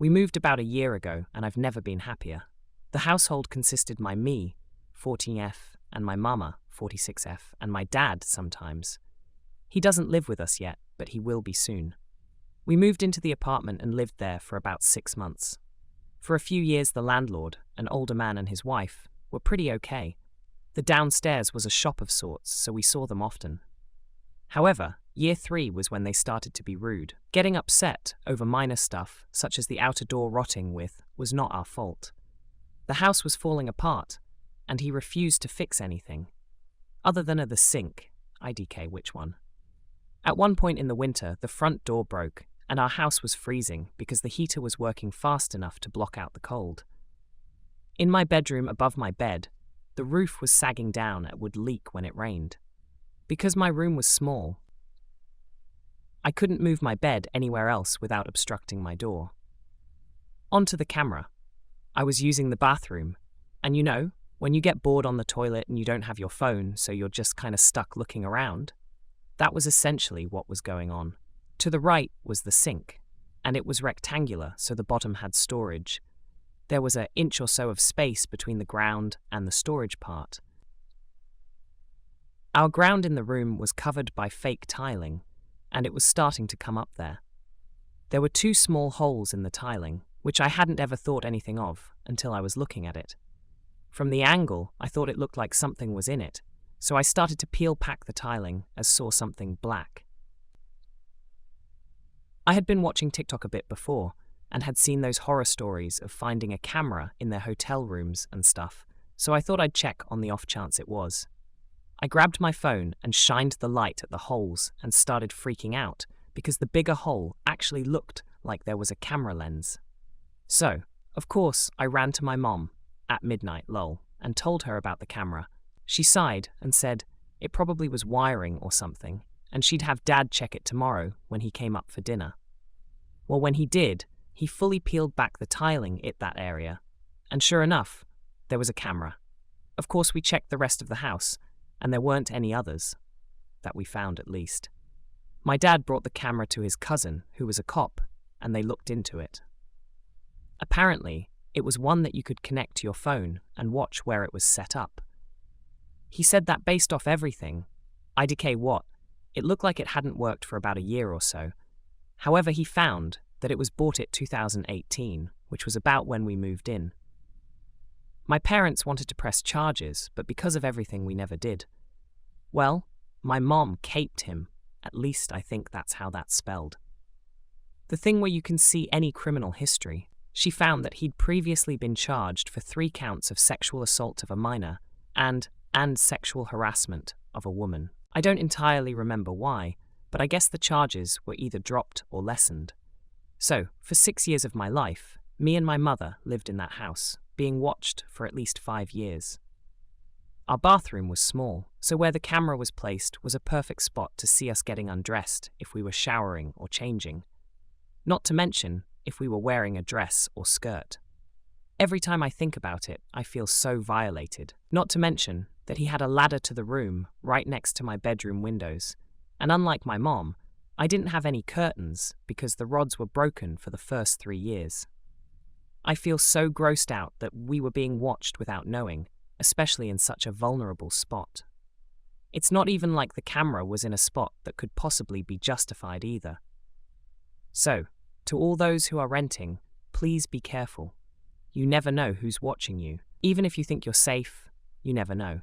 We moved about a year ago, and I've never been happier. The household consisted me, 14F, and my mama, 46F, and my dad sometimes. He doesn't live with us yet, but he will be soon. We moved into the apartment and lived there for about 6 months. For a few years, the landlord, an older man, and his wife were pretty okay. The downstairs was a shop of sorts, so we saw them often. However, year 3 was when they started to be rude. Getting upset over minor stuff, such as the outer door rotting was not our fault. The house was falling apart, and he refused to fix anything. Other than the sink, IDK which one. At one point in the winter, the front door broke, and our house was freezing because the heater was working fast enough to block out the cold. In my bedroom above my bed, the roof was sagging down and would leak when it rained. Because my room was small, I couldn't move my bed anywhere else without obstructing my door. Onto the camera. I was using the bathroom, and when you get bored on the toilet and you don't have your phone, so you're just kind of stuck looking around, that was essentially what was going on. To the right was the sink, and it was rectangular, so the bottom had storage. There was an inch or so of space between the ground and the storage part. Our ground in the room was covered by fake tiling, and it was starting to come up there. There were 2 small holes in the tiling, which I hadn't ever thought anything of until I was looking at it. From the angle, I thought it looked like something was in it, so I started to peel back the tiling as saw something black. I had been watching TikTok a bit before, and had seen those horror stories of finding a camera in their hotel rooms and stuff, so I thought I'd check on the off chance it was. I grabbed my phone and shined the light at the holes and started freaking out because the bigger hole actually looked like there was a camera lens. So, of course, I ran to my mom, at midnight lol, and told her about the camera. She sighed and said it probably was wiring or something, and she'd have Dad check it tomorrow when he came up for dinner. Well, when he did, he fully peeled back the tiling in that area, and sure enough, there was a camera. Of course, we checked the rest of the house, and there weren't any others, that we found at least. My dad brought the camera to his cousin, who was a cop, and they looked into it. Apparently, it was one that you could connect to your phone and watch where it was set up. He said that based off everything, IDK what, it looked like it hadn't worked for about a year or so. However, he found that it was bought in 2018, which was about when we moved in. My parents wanted to press charges, but because of everything we never did. Well, my mom caped him, at least I think that's how that's spelled. The thing where you can see any criminal history. She found that he'd previously been charged for 3 counts of sexual assault of a minor and sexual harassment of a woman. I don't entirely remember why, but I guess the charges were either dropped or lessened. So, for 6 years of my life, me and my mother lived in that house, being watched for at least 5 years. Our bathroom was small, so where the camera was placed was a perfect spot to see us getting undressed if we were showering or changing. Not to mention if we were wearing a dress or skirt. Every time I think about it, I feel so violated. Not to mention that he had a ladder to the room right next to my bedroom windows, and unlike my mom, I didn't have any curtains because the rods were broken for the first 3 years. I feel so grossed out that we were being watched without knowing, especially in such a vulnerable spot. It's not even like the camera was in a spot that could possibly be justified either. So, to all those who are renting, please be careful. You never know who's watching you. Even if you think you're safe, you never know.